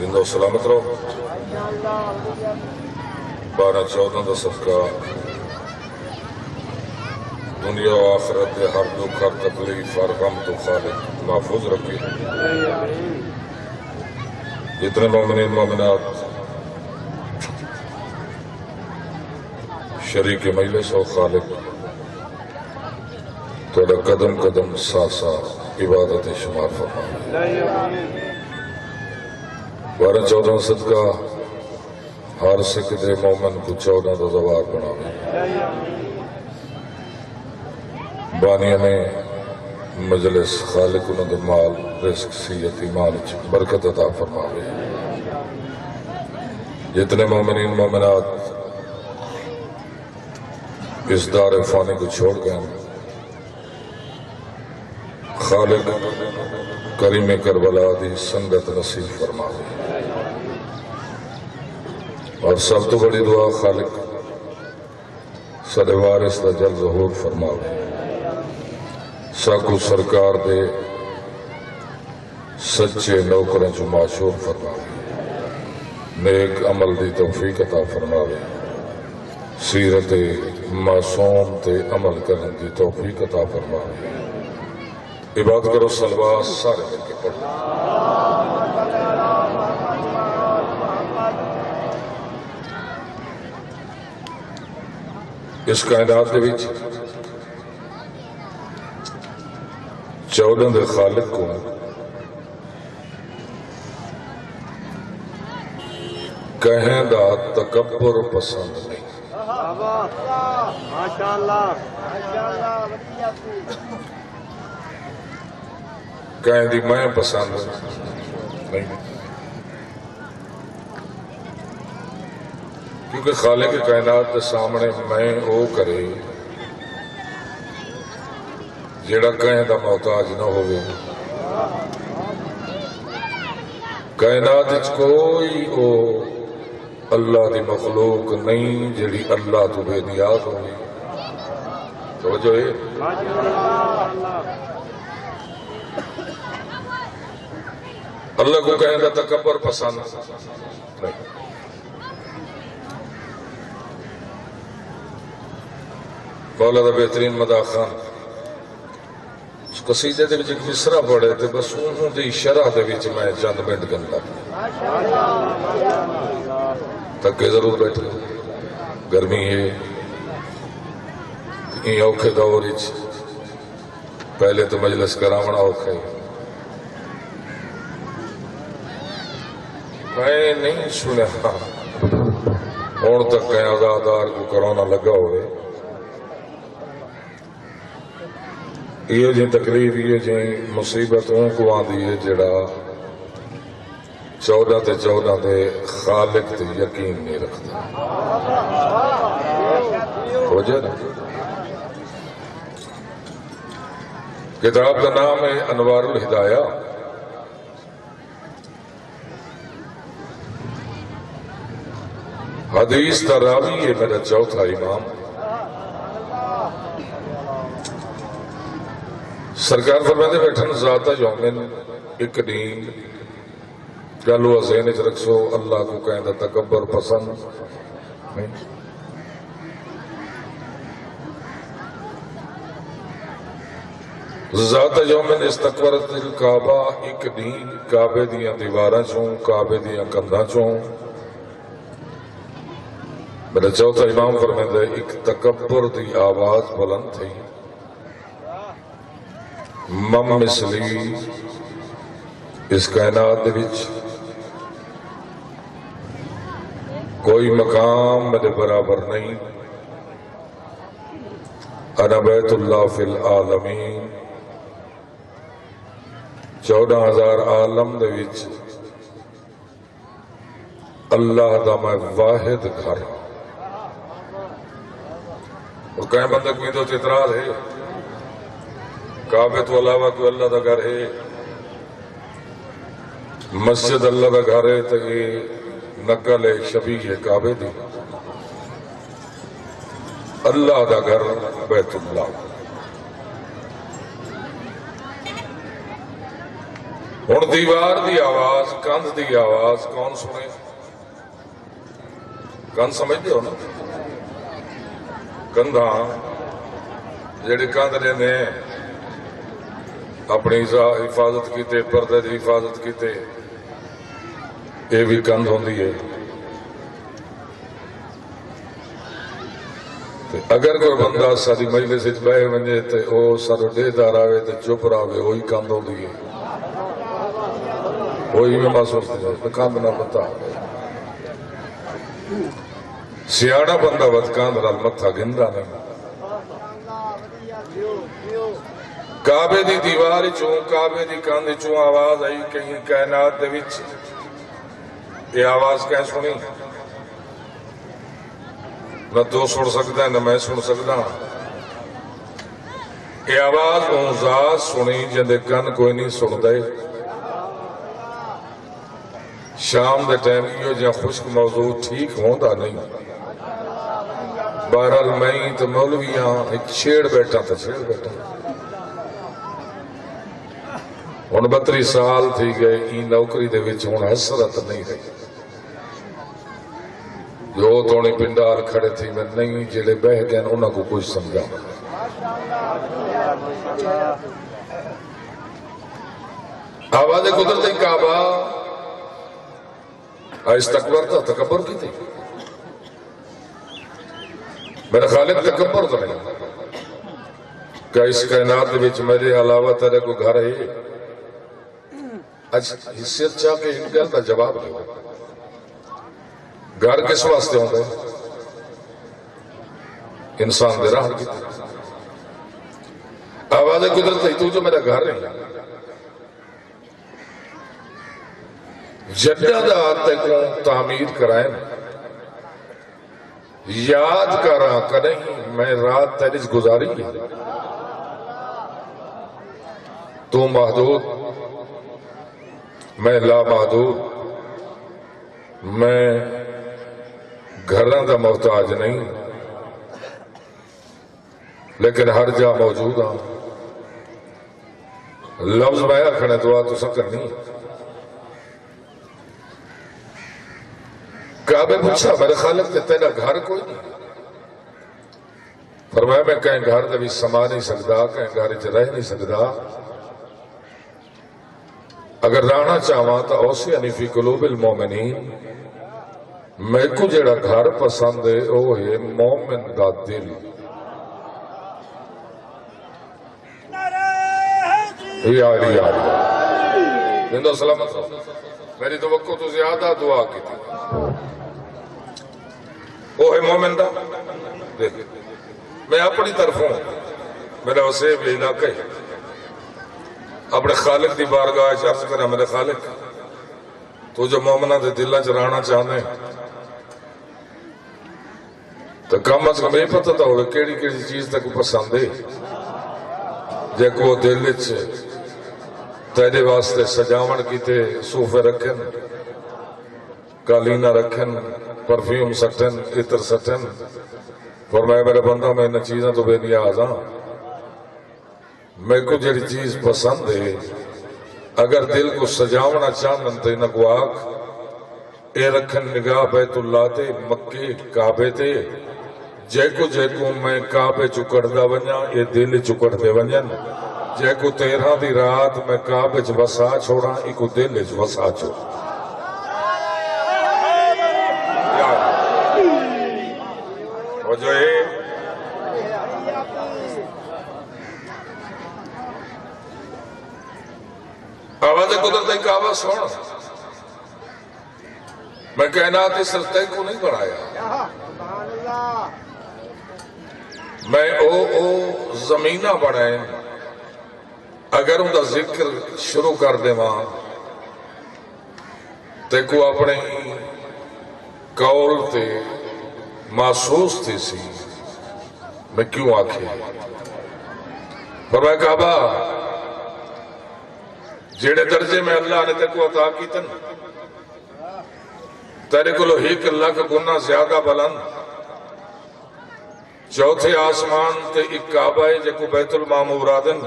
زندہ سلامت رہو 12-14 دا صدقہ دنیا و آخرت دے ہر دکھ ہر تکلیف ہر غم تو خالق محفوظ رکھے جتنے مومنین مومنات شریک مجلس و خالق تھوڑا قدم قدم سا سا عبادت شمار فرمائے 12-14 صدقہ ہر سکھ دے مومن کو 14 روزوار بناوے بانیہ میں مجلس خالق انہوں دے مال رزق سیت ایمان برکت عطا فرماوے جتنے مومنین مومنات اس دار فانی کو چھوڑ گئے خالق کریم کربلا دی سنگت نصیب فرماوے اور سب تو بڑی دعا خالق سارے وارث دا جل ظہور فرماوے ساکو سرکار دے سچے نوکروں جو معشور فرماوے نیک عمل دی توفیق عطا فرماوے سیرت معصوم تے عمل کرن دی توفیق عطا فرماوے عبادت کرو صلوات سارے مل کے پڑھو اس کائنات دے وچ 14 دے خالق کو کہیں دا تکبر پسند نہیں کہیں دی میں پسند نہیں کیونکہ خالق کائنات کے سامنے میں او کرے جیڑا کہیں دا محتاج نہ ہوئے کائنات اچ کوئی او اللہ دی مخلوق نہیں جیڑی اللہ تو بے نیاز ہوئی توجہ ہے اللہ کو کہیں دا تکبر پسند نہیں مولا دا بہترین مداح خان اس قصیدے دے وچ ایک مصرع پڑھے تھے بس انہوں دی شرح دے وچ میں چند منٹ گن لگا تکے ضرور بیٹھے گرمی ہے این اوکھے دور وچ پہلے تو مجلس کراونا اوکھے میں نہیں سنا ہون تک کہیں آزادار کو کرونا لگا ہوئے یہ جی تکلیف یہ جی مصیبت ان کو آدھی ہے جڑا 14 دے خالق تے یقین نہیں رکھتا ہو جائے نا کتاب کا نام ہے انوار الہدایہ حدیث تراوی ہے میرا چوتھا امام سرکار فرماتے بیٹھن ذاتہ یومن ایک دین گلو ذہن چ رکھو اللہ کو کہیں دا تکبر پسند ذاتہ یومن استقبرت الکعبہ ایک دین کعبے دیاں دیواراں چوں کعبے دیاں کندھاں چوں میرا چوتھا امام فرمائے ایک تکبر دی آواز بلند تھی مم مثلی اس کائنات دے وچ کوئی مقام میرے برابر نہیں انا بیت اللہ فی العالمین 14,000 عالم دے وچ اللہ دا میں واحد گھر اور کہیں بندہ کوئی تو اعتراض ہے کعبے تو علاوہ کوئی اللہ دا گھر ہے مسجد اللہ دا گھر ہے تو یہ نقل ہے شبیہ ہے کعبے دی اللہ دا گھر بیت اللہ ہن دیوار دی آواز کندھ دی آواز کون سنے؟ کندھ سمجھتے ہو نا؟ کندھاں جڑے کندھ نے اپنی حفاظت کیتے، پردے دی حفاظت کیتے، یہ بھی کندھ ہوندی ہے۔ اگر کوئی بندہ ساری مجلس وچ بہ ونجے تے او سارو ڈیدار آوے تے چپ رہے، وہی کندھ ہوندی ہے، وہی میں محسوس نہیں کندھ نہ بتا۔ سیاڑا بندہ ود کندھ نال متھا گھندا نہیں۔ کعبے دی دیوار چوں، کعبے دی کندھ چوں آواز آئی کہیں کائنات دے وچ، یہ آواز کہیں سنی؟ نہ تو سن سکتا ہے نہ میں سن سکتا۔ یہ آواز اون ذات سنی جندے کن کوئی نہیں سن دے۔ شام دے ٹائم یہ جہاں خشک موضوع ٹھیک ہوندا نہیں۔ بہرحال میں تو مولویاں ایک چھیڑ بیٹھا تھا، چھیڑ بیٹھا۔ ہن 32 سال تھی گئے این نوکری دے وچ ہن حسرت نہیں رہی۔ جو توڑی پنڈال کھڑے تھی میں نہیں جڑے بہ گئے انہوں کو کچھ سمجھا۔ آواز قدرت کعبہ استکبر تھا، تکبر کی تھی؟ میرا خالق تکبر تو نہیں کہ اس کائنات وچ میرے علاوہ تیرے کو گھر ہے؟ حیثیت چاہ کے ان گل کا جواب دے۔ گھر کس واسطے ہوتا ہے؟ انسان دے راہ کی آواز قدرت ہے، تو جو میرا گھر ہے جدہ دا آتے کو تعمیر کرائیں، یاد کرا کریں میں رات تیریس گزاری کی، تو محدود میں لا محدود، میں گھراں دا محتاج نہیں لیکن ہر جا موجود ہاں۔ لفظ میں آکھنے دعا تو سکر نہیں۔ کعبے پوچھا میرے خالق تے تیرا گھر کوئی نہیں؟ فرمایا میں کہیں گھر دے بھی سما نہیں سکتا، کہیں گھر وچ رہ نہیں سکتا، اگر رانا چاہواں تو اوصی فی قلوب المومنین، میں کو جڑا گھر پسند ہے وہ ہے مومن دا دل۔ یہ آلی آلی زندہ سلامت ہو۔ میری توقع تو زیادہ دعا کی تھی، وہ ہے مومن دا دل۔ میں اپنی طرف ہوں، میرا وسیب علاقہ ہے، اپنے خالق دی بارگاہ عرض کرا میرے خالق تو جو مومنہ دے دلہ چرانا چاہنے تو کم از کم یہ پتہ تھا ہوئے کیڑی کیڑی چیز تک پسند ہے جے کو دل چھے تیرے واسطے سجاون کیتے، صوفے رکھن، قالینہ رکھن، پرفیوم سٹن، عطر سٹن۔ فرمایا میرے بندہ میں انہیں چیزیں تو بے نیاز ہاں، میں کو جڑی چیز پسند ہے اگر دل کو سجاونا چاہن تو انہیں کو آگ اے رکھن نگاہ بیت اللہ تے مکے کعبے تے، جے کو میں کعبے چکڑ دا ونیا اے دل چکڑ دے ونین، جے کو 13 دی رات میں کعبے چ وسا چھوڑا ایک دل چ وسا چھوڑا۔ وہ جو ہے آواز قدرت کعبہ سونا، میں کائنات اس سلطے کو نہیں بڑھایا، میں او زمینہ بڑھائیں اگر ان کا ذکر شروع کر دے ماں تے کو اپنے قول تے محسوس تھی سی میں کیوں آکھے فرمایا کعبہ جیڑے درجے میں اللہ نے تے کو عطا کی تن تیرے کو لوہیک اللہ کا گناہ زیادہ بلند، چوتھے آسمان تے ایک کعبہ ہے جے کو بیت المعمور آدن،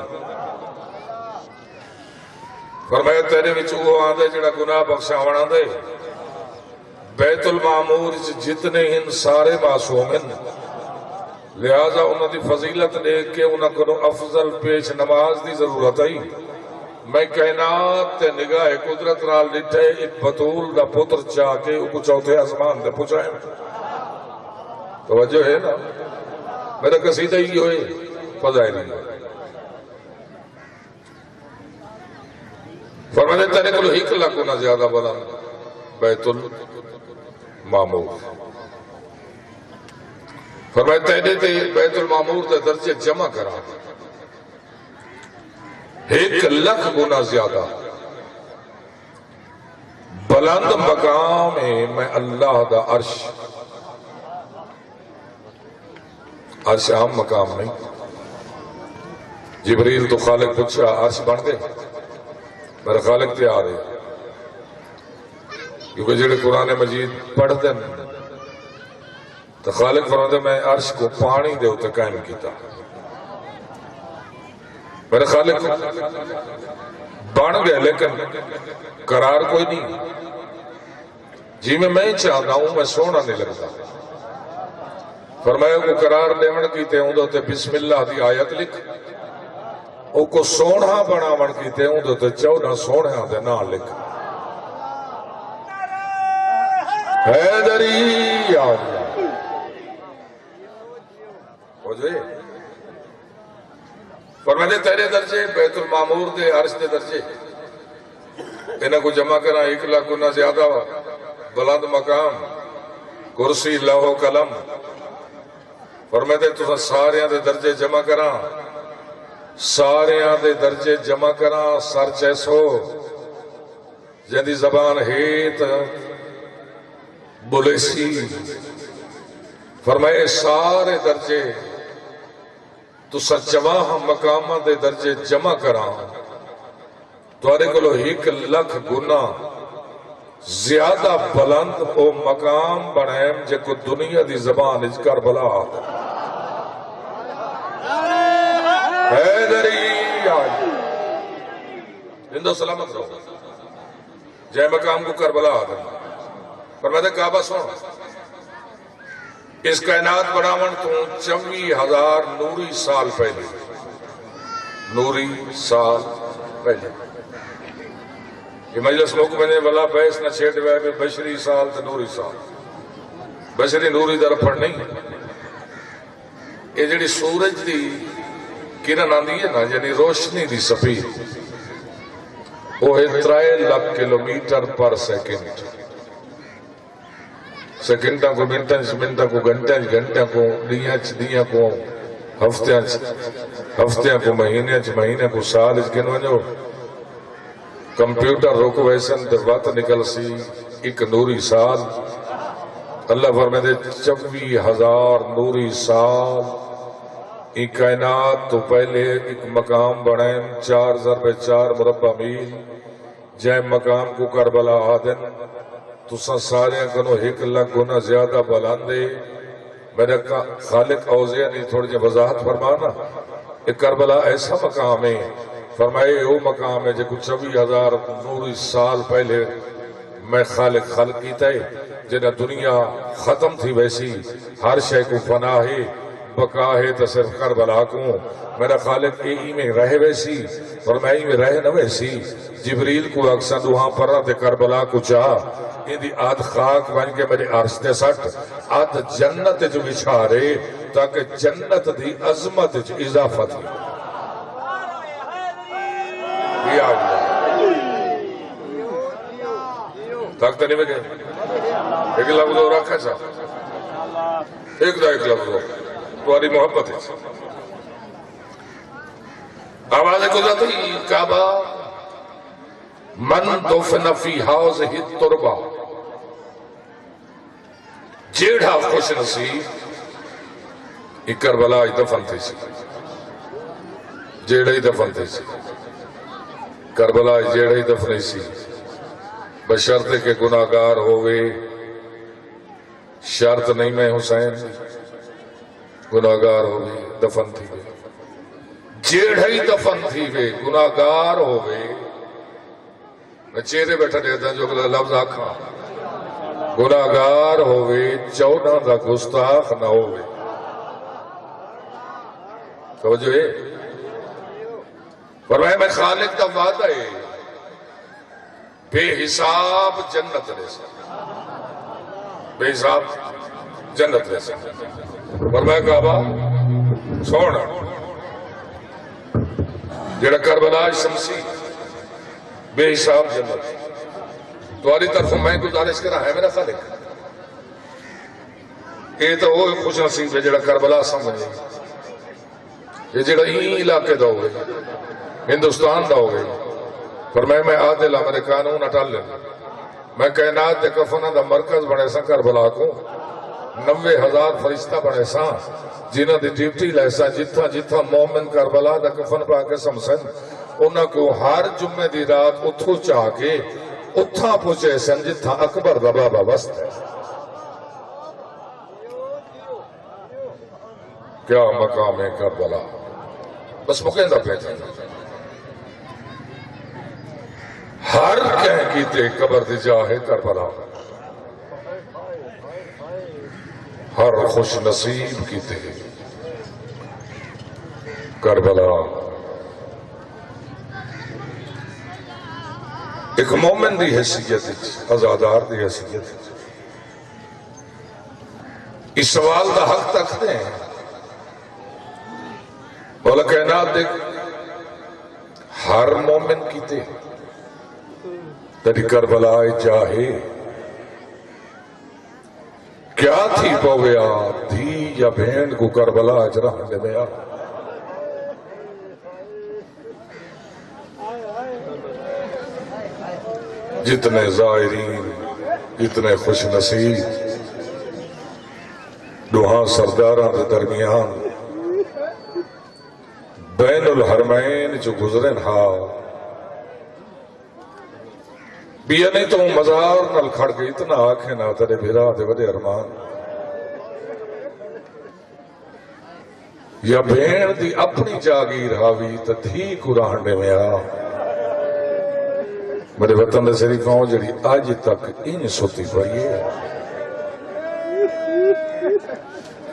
فرمایا تیرے وچ وہ آندے جڑا گناہ بخشاون آندے بیت المعمور جتنے ہیں سارے معصوم ہیں، لہذا انہوں دی فضیلت دیکھ کے انہوں کو افضل پیش نماز دی ضرورت ہے۔ میں کائنات تے نگاہ قدرت نال ڈٹھے ایک بطول دا پتر چاہ کے کو چوتھے آسمان دے پہنچائیں۔ توجہ ہے نا، میرا قصیدہ ہی ہوئے فضائلی فرمانے تیرے کو ایک لاکھ گنا زیادہ بلند بیت المعمور، فرمایا تیرے تے بیت المعمور دے درجے جمع کرا 1,00,000 گنا زیادہ بلند مقام ہے۔ میں اللہ دا عرش عام مقام نہیں، جبریل تو خالق پوچھا عرش بن گئے؟ میرے خالق تے آ رہے، کیونکہ جڑے قرآن مجید پڑھ دیں تو خالق فرماتے میں عرش کو پانی دے ہوتے قائم کیتا، میرے خالق بن گئے لیکن قرار کوئی نہیں، جی میں چاہتا ہوں میں سونا نہیں لگتا۔ فرمایا کو قرار دیون کیتے ہوں دوتے بسم اللہ دی آیت لکھ، او کو سونا بناون کیتے ہوں دوتے 14 سونا دے نا لکھ۔ حیدری آگیا ہو جائے فرماتے تیرے درجے بیت المعمور دے عرش دے درجے انہاں کو جمع کرا 1,00,000 گنا زیادہ بلند مقام کرسی لوح و قلم، فرماتے تو سارے دے درجے جمع کرا، سارے دے درجے جمع کرا سر چیسو جندی زبان ہیت بولے سی، فرمائے سارے درجے تو سچواہ مقامہ دے درجے جمع کرا توارے کو 1,00,000 گنا زیادہ بلند او مقام بنائیں جے کو دنیا دی زبان اج کربلا آتا حیدری آئی ہندو سلامت رہو جے مقام کو کربلا آتا فرماتے کعبہ سن اس کائنات بناون تو 24,000 نوری سال پہلے، نوری سال پہلے یہ مجلس لوگ میں نے بلا بحث نہ چھیڑ ہوئے بشری سال تو نوری سال، بشری نوری در پڑھ نہیں، یہ جڑی سورج دی کرن آندی ہے نا یعنی روشنی دی سفید وہ ہے 3,00,000 کلومیٹر پر سیکنڈ، سیکنڈاں کو منٹاں کو گھنٹاں کو دیاں کو ہفتیاں کو مہینے کو سال اس گن ونجو کمپیوٹر روکو ویسن در بات نکل سی ایک نوری سال، اللہ فرمائے 24,000 نوری سال ایک کائنات تو پہلے ایک مقام بنائیں 4 مربع میل جائے مقام کو کربلا آدن تو سارے کنو 1,00,000 گنا زیادہ بلاندے۔ میرا خالق اوزیہ نے تھوڑی جی وضاحت فرمانا ایک کربلا ایسا مقام ہے، فرمائے وہ مقام ہے جو 24,000 نوری سال پہلے میں خالق کیتا ہے جنہ دنیا ختم تھی ویسی ہر شے کو فنا ہے بقا ہے تو صرف کربلا کو میرا خالق ای میں رہ ویسی فرمائی میں رہ نہ ویسی جبریل کو اکثر وہاں پر رہتے کربلا کو چاہ اندی آدھ خاک بن کے میرے عرش تے سٹ آدھ جنت جو بچھارے تاکہ جنت دی عظمت جو اضافہ تھی یہ آگیا طاقتہ نہیں بگے ایک لفظ ہو رکھا چاہ ایک لفظ ہو تمہاری محبت ہے آواز گزرتی کعبہ من دفن فی حوضہ التربہ جیڑا خوش نصیب ایک کربلا ہی دفن تھی سی جیڑا ہی دفن تھی سی کربلا ہی جیڑا ہی دفن سی بشرط کے گناہگار ہوئے شرط نہیں میں حسین گناہگار ہوئے دفن تھی گئے جیڑا ہی دفن تھی گئے گناہگار ہوئے میں چہرے بیٹھا دیتا جو اگلا لفظ آکھاں گناہگار ہوئے 14 دا گستاخ نہ ہوئے توجہ ہے فرمایا میں خالق دا وعدہ ہے بے حساب جنت لے سکتا بے حساب جنت لے سکتا فرمایا کعبہ سونا جڑا کربلا شمسی بے حساب جنت تمہاری طرف میں گزارش کرا ہے میرا خالق یہ تو وہ خوش نصیب ہے جڑا کربلا سمجھے یہ جڑا ہی علاقے دا ہوئے ہندوستان دا ہوئے فرمایا میں عادل میرے قانون اٹھا لیں میں کائنات دے کفنہ دا مرکز بڑے سا کربلا کو 90,000 فرشتہ بڑے سا جنہ دی ڈیوٹی لیسا جتھا جتھا مومن کربلا دا کفن پا کے سمسن انہاں کو ہر جمعے دی رات اتھو چاہ کے اتھا پوچھے سن جتھا اکبر دا بابا وسط ہے کیا مقام ہے کربلا بس مقیندہ پیٹھے ہر کہیں کیتے قبر دی جاہے کربلا ہر خوش نصیب کیتے کربلا ایک مومن دی حیثیت ازادار دی حیثیت اس سوال دا حق تکتے ہیں مولا کائنات دیکھ ہر مومن کیتے تیری کربلا جاہے کیا تھی پویا دھی یا بہن کو کربلا اجرہ لے دیا جتنے زائرین جتنے خوش نصیب دوہاں سرداران دے درمیان بین الحرمین جو گزرن ہاں بیا نہیں تو مزار نل کھڑ گئی اتنا آنکھیں نہ ترے بھیرا دے وڈے ارمان یا بھین دی اپنی جاگیر ہاوی تا دھی کو رہنے میں آ میرے وطن دے سری کہوں جڑی آج تک ان سوتی پڑی ہے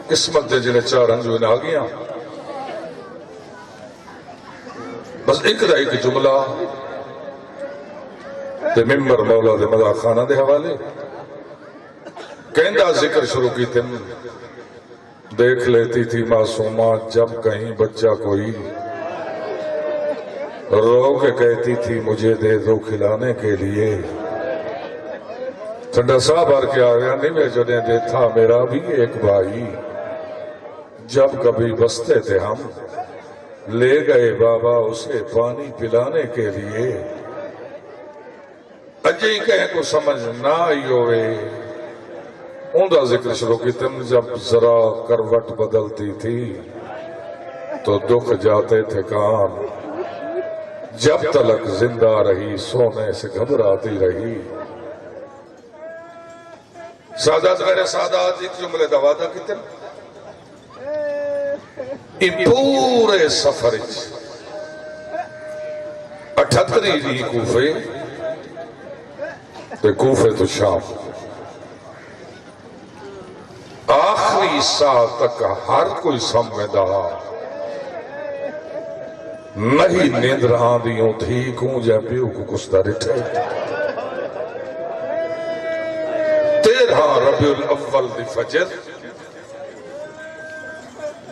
قسمت دے جنہیں چار انجوین آگیاں بس ایک دا ایک جملہ تے ممبر مولا دے مدہ خانہ دے حوالے کہندہ ذکر شروع کی تم دیکھ لیتی تھی معصومات جب کہیں بچہ کوئی رو کے کہتی تھی مجھے دے دو کھلانے کے لیے ٹھنڈا سا بھر کے آگیا نہیں میں جنہیں دے تھا میرا بھی ایک بھائی جب کبھی بستے تھے ہم لے گئے بابا اسے پانی پلانے کے لیے اجے کہیں کو سمجھ نہ آئی ہوئے اندھا ذکر شروع کی تم جب ذرا کروٹ بدلتی تھی تو دکھ جاتے تھے کام جب تلک زندہ رہی سونے سے گھبراتی رہی سادات غیر سادات ایک جملے دوادہ کی تم یہ پورے سفر 78 جی کوفے تے کوفے تو شام آخری سال تک ہر کوئی سمجھدا نہیں نیند رہا دیوں تھی کوں جے پیو کو کستا رٹھے 13 ربیع الاول دی فجر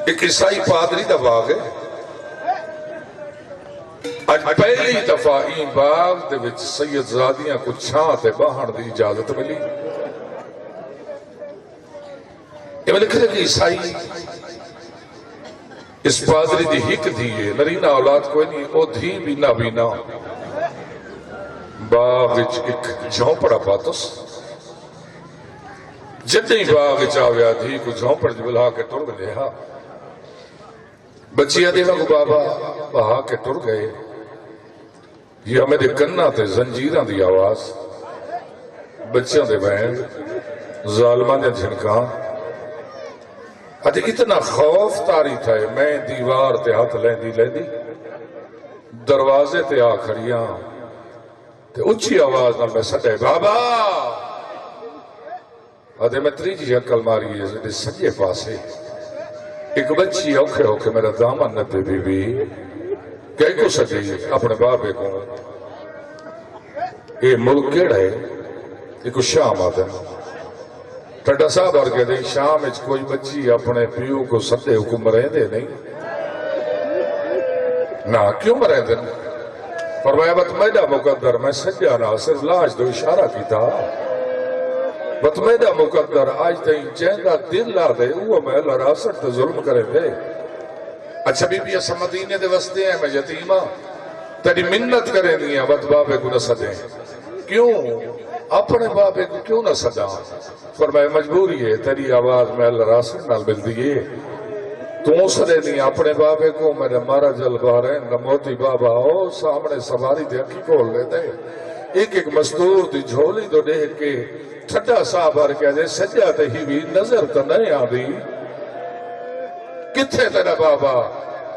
ایک عیسائی پادری دا باغ ہے آج پہلی دفعہ این باغ دے وچ سید زادیاں کو چھاں تے باہن دی اجازت ملی یہ میں لکھتے کہ عیسائی اس پادری دی ہک دیئے نرینہ اولاد کوئی نہیں او دھی بھی نہ بھی نہ باغ وچ ایک جھونپڑا پاتس جتنی باغ چاویا دھی کو جھونپڑ جبلا کے ٹر گئے ہاں بچیاں دینا کو بابا بہا کے ٹر گئے یہ ہمیں دے کنہ تے زنجیرہ دی آواز بچیاں دے بہن ظالمان دے جھنکاں اتنا خوف تاری تھا میں دیوار تے ہاتھ لین دی دروازے تے آ کھڑیاں اچھی آواز نہ میں سڈے بابا آدھے میں تریجی عقل ماری ہے سجے پاسے ایک بچی اوکھے اوکھے میرا دامن نہ پہ بی کہہ کو سجی اپنے بابے کو یہ ملک کیڑا ہے ایک شام آتا ہے ٹھڈا صاحب اور کہتے ہیں شام اچ کوئی بچی اپنے پیو کو سدے حکم مرے دے نہیں نہ کیوں مرے دے فرمایا بتمیدہ مقدر میں سجا نہ صرف لاش دو اشارہ کی تھا بتمیدہ مقدر آج تین چیندہ دل لا دے وہ میں لراسٹ ظلم کرے دے اچھا بی بی اسا مدینے دے وستے ہیں میں یتیمہ تیری منت کرے دیا بت بابے کو نہ سدیں کیوں اپنے بابے کو کیوں نہ سدا فرمایا مجبوری ہے تیری آواز میں اللہ راسل نال مل دیئے تو سدے نہیں اپنے بابے کو میرے مارا جل بارے نموتی بابا ہو سامنے سواری دے اکی کھول لے دے ایک ایک مزدور دی جھولی دو دیکھ کے ٹھڈا صاحب آر کہہ دے سجا ہی بھی نظر تو نہیں آدھی کتھے تیرا بابا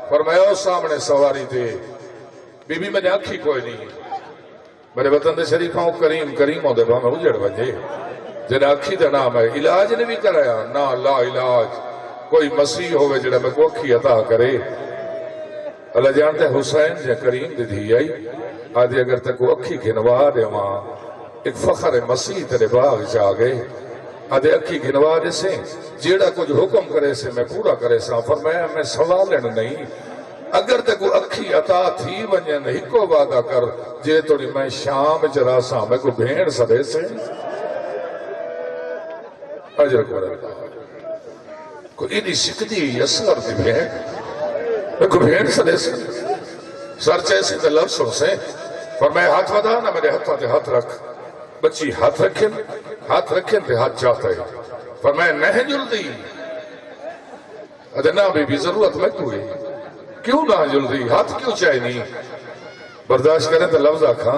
فرمایا او سامنے سواری دے بی بی میں نے اکھی کوئی نہیں میرے وطن دے شریفاں کریم کریم ہو دے باں میں اجڑ بجے جنہیں اکھی دا نام ہے علاج نے بھی کرایا نا لا علاج کوئی مسیح ہوئے جنہیں میں کو اکھی عطا کرے اللہ جانتے حسین جنہیں کریم دے دی آئی آدھی اگر تک کو اکھی گھنوا دے وہاں ایک فخر مسیح تیرے باغ جا گئے آدھے اکھی گھنوا دے سے جیڑا کچھ حکم کرے سے میں پورا کرے سا فرمایا میں سوالن نہیں اگر تے کو اکھی عطا تھی ونجن ہی کو وعدہ کر جے توڑی میں شام جراسا میں کو بھین سدے سے اجر کو رہا کو اینی سکتی اصغر دی بھین میں کو بھین سدے سے سر چیسی تے لفظوں سے فرمایا ہاتھ ودا نہ میرے ہاتھ تے ہاتھ رکھ بچی ہاتھ رکھیں تے ہاتھ چاہتا ہے فرمایا نہیں جلدی ادھے نا بی بی ضرورت میں کوئی کیوں نہ جلدی ہاتھ کیوں چاہے نہیں برداشت کریں تو لفظ آکھاں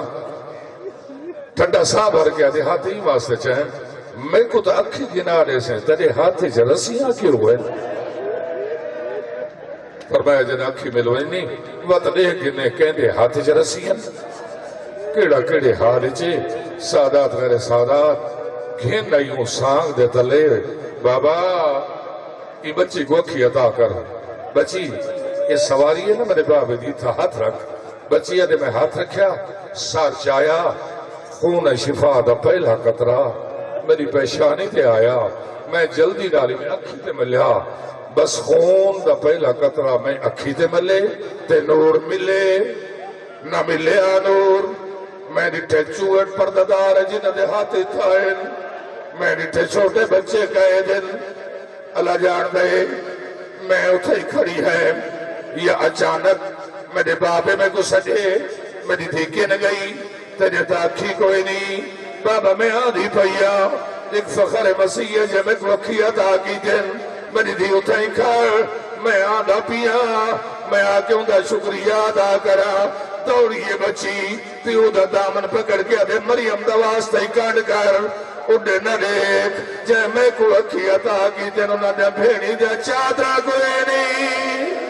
ٹھنڈا صاحب ہر کے آدھے ہاتھ ہی واسطے چاہیں میں کو تو اکھی گنارے سے تیرے ہاتھ ہی رسیاں کیوں ہوئے فرمایا جنہیں اکھی ملوئی نہیں وقت لے گنے کہندے ہاتھ ہی رسیاں کیڑا کیڑے حال چے سادات غیر سادات گھن نہیں سانگ دے تلے بابا یہ بچی کو اکھی عطا کر بچی یہ سواری ہے نا میرے بابے دی تھا ہاتھ رکھ بچی ہے میں ہاتھ رکھیا سار چایا خون شفا دا پہلا قطرہ میری پیشانی تے آیا میں جلدی ڈالی میں اکھی تے ملیا بس خون دا پہلا قطرہ میں اکھی تے ملے تے نور ملے نہ ملیا نور میں ڈٹھے چوٹ پرددار جنہ دے ہاتھ تھائن میں ڈٹھے چھوٹے بچے کہے دن اللہ جان دے میں اتھے کھڑی ہے یا اچانک میرے بابے میں کو سجے میری دھیکے نہ گئی تیرے تاکھی کوئی نہیں بابا میں آدھی پہیا ایک فخر مسیح ہے جب میں کو اکھی عطا کی دن میری دھی اتھے کھڑ میں آدھا پیا میں آکے ان دا شکریہ ادا کرا دوڑیے بچی پیو دا دامن پکڑ کے آدھے مریم دا واسطہ ہی کانڈ کر اڈے نہ دیکھ جے میں کو اکھی عطا کی دن انہوں نے بھیڑی دا چادرہ کوئی نہیں